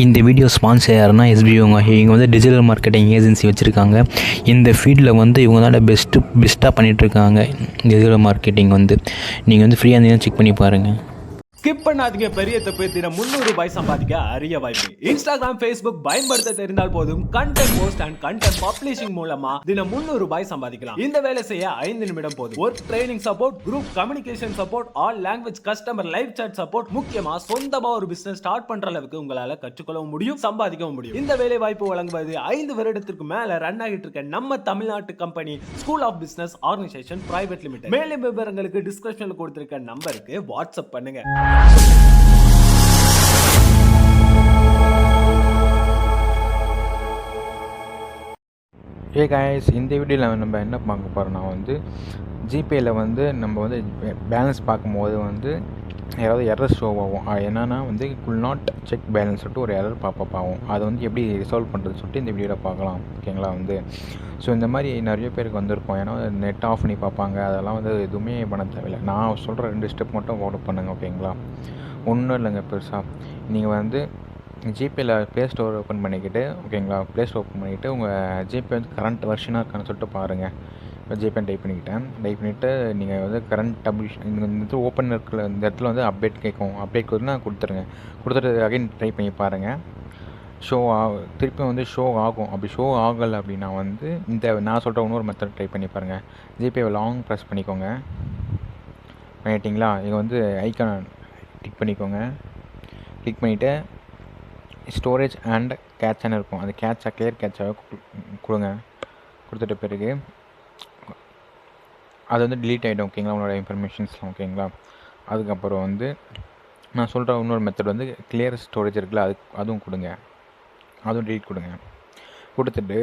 இந்த video sponsor யாருன்னா எஸ்பிஓங்க. இவங்க வந்து டிஜிட்டல் மார்க்கெட்டிங் ஏஜென்சி வச்சுருக்காங்க. இந்த ஃபீல்டில் வந்து இவங்க தான் பெஸ்ட்டாக பண்ணிகிட்ருக்காங்க. டிஜிட்டல் மார்க்கெட்டிங் வந்து நீங்கள் வந்து ஃப்ரீயாக இருந்தீங்கன்னா செக் பண்ணி பாருங்கள். ஸ்கிப் பண்ணாதீங்க. பெரிய தப்பு. தினம் 300 ரூபாய் சம்பாதிக்க அரிய வாய்ப்பு. இன்ஸ்டாகிராம், ஃபேஸ்புக் பயன்படுத்த தெரிந்தால் போதும். Content post and content publishing மூலமா தினம் 300 ரூபாய் சம்பாதிக்கலாம். இந்த வேலை செய்ய 5 நிமிடம் போதும். Work training support, group communication support, all language customer live chat support, முக்கியமா சொந்தமா ஒரு பிசினஸ் ஸ்டார்ட் பண்ற அளவுக்கு உங்களால கற்றுக்கொள்ளவும் முடியும், சம்பாதிக்கவும் முடியும். இந்த வேலை வாய்ப்பு வழங்குவது 5 வருடத்திற்கு மேல ரன் ஆகிட்டு இருக்க நம்ம தமிழ்நாட்டு company school of business organisation private limited. மேலும் விவரங்களுக்கு டிஸ்கிரிப்ஷன்ல கொடுத்திருக்க நம்பருக்கு வாட்ஸ்அப் பண்ணுங்க. ஏ காய்ஸ், இந்த வீடியோவில் நம்ம என்ன பார்க்க போகிறோம்னா வந்து ஜிபேயில் வந்து நம்ம வந்து பேலன்ஸ் பார்க்கும்போது வந்து யாராவது எரர் ஷோ ஆகும். என்னென்னா வந்து குல் நாட் செக் பேலன்ஸ் சொல்லிட்டு ஒரு எரர் பாப்பப் ஆகும். அதை வந்து எப்படி ரிசால்வ் பண்ணுறது சொல்லிட்டு இந்த வீடியோவில் பார்க்கலாம். ஓகேங்களா வந்து ஸோ இந்த மாதிரி நிறைய பேருக்கு வந்திருக்கும். ஏன்னா நெட் ஆஃப் பண்ணி பார்ப்பாங்க. அதெல்லாம் வந்து எதுவுமே பண்ண தேவையில்லை. நான் சொல்கிற 2 ஸ்டெப் மட்டும் ஃபாலோ பண்ணுங்கள். ஓகேங்களா, ஒன்றும் இல்லைங்க பெருசாக. நீங்கள் வந்து ஜிபேயில் ப்ளே ஸ்டோர் ஓப்பன் பண்ணிக்கிட்டு, ஓகேங்களா, ப்ளே ஸ்டோர் ஓப்பன் பண்ணிவிட்டு உங்கள் ஜிபே வந்து கரண்ட் வெர்ஷனாக இருக்கான்னு சொல்லிட்டு பாருங்கள். இப்போ ஜிபேன்னு டைப் பண்ணிவிட்டு நீங்கள் வந்து கரண்ட் இந்த ஓப்பன் இருக்கிற இந்த இடத்துல வந்து அப்டேட் கேட்கும். அப்டேட் கொடுத்துனா கொடுத்துட்டு அகைன் ட்ரை பண்ணி பாருங்கள். திருப்பி வந்து ஷோ ஆகும். அப்படி ஷோ ஆகலை அப்படின்னா வந்து இந்த நான் சொல்கிற இன்னொரு மெத்தட் ட்ரை பண்ணி பாருங்கள். ஜிபேவை லாங் ப்ரெஸ் பண்ணிக்கோங்க. பண்ணிட்டீங்களா? இங்கே வந்து ஐக்கான் கிளிக் பண்ணிக்கோங்க. கிளிக் பண்ணிவிட்டு ஸ்டோரேஜ் அண்ட் கேட்சான்னு இருக்கும். அந்த கிளியர் கேட்சாக கொடுங்க. கொடுத்துட்ட பிறகு அது வந்து டிலீட் ஆகிடும். ஓகேங்களா, உங்களோட இன்ஃபர்மேஷன்ஸ்லாம். ஓகேங்களா, அதுக்கப்புறம் வந்து நான் சொல்கிற இன்னொரு மெத்தட் வந்து கிளியர் ஸ்டோரேஜ் இருக்குல்ல, அதுவும் கொடுங்க. அதுவும் டிலீட் கொடுத்துட்டு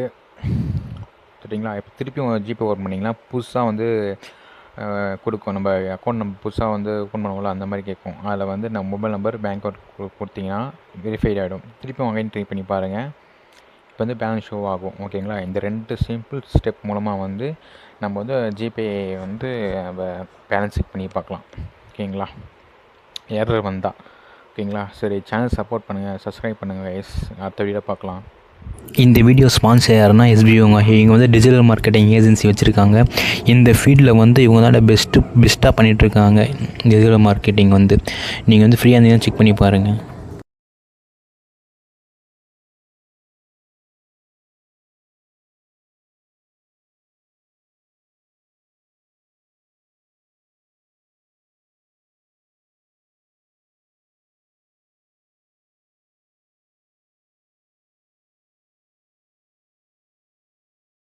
சரிங்களா. இப்போ திருப்பி ஜிபே ஓப்பன் பண்ணிங்கன்னா புதுசாக வந்து கொடுக்கும். நம்ம அக்கௌண்ட் நம்ம புதுசாக வந்து ஓப்பன் பண்ணுவோம்ல, அந்த மாதிரி கேட்கும். அதில் வந்து நம்ம மொபைல் நம்பர், பேங்க் அக்கௌண்ட் கொடுத்தீங்கன்னா வெரிஃபைட் ஆகிடும். திருப்பி அகைன் ட்ரை பண்ணி பாருங்கள். இப்போ வந்து பேலன்ஸ் ஷோ ஆகும். ஓகேங்களா, இந்த 2 சிம்பிள் ஸ்டெப் மூலமாக வந்து நம்ம வந்து ஜிபே வந்து நம்ம பேலன்ஸ் செக் பண்ணி பார்க்கலாம். ஓகேங்களா, எரர் வந்தால். ஓகேங்களா, சரி, சேனல் சப்போர்ட் பண்ணுங்கள், சப்ஸ்கிரைப் பண்ணுங்கள். அடுத்த வீடியோ பார்க்கலாம். இந்த வீடியோ ஸ்பான்சர் யாருன்னா எஸ்பிஓங்க. இவங்க வந்து டிஜிட்டல் மார்க்கெட்டிங் ஏஜென்சி வச்சுருக்காங்க. இந்த ஃபீல்டில் வந்து இவங்க தான் பெஸ்ட்டாக பண்ணிகிட்ருக்காங்க. டிஜிட்டல் மார்க்கெட்டிங் வந்து நீங்கள் வந்து ஃப்ரீயாக இருந்தீங்கன்னா செக் பண்ணி பாருங்கள்.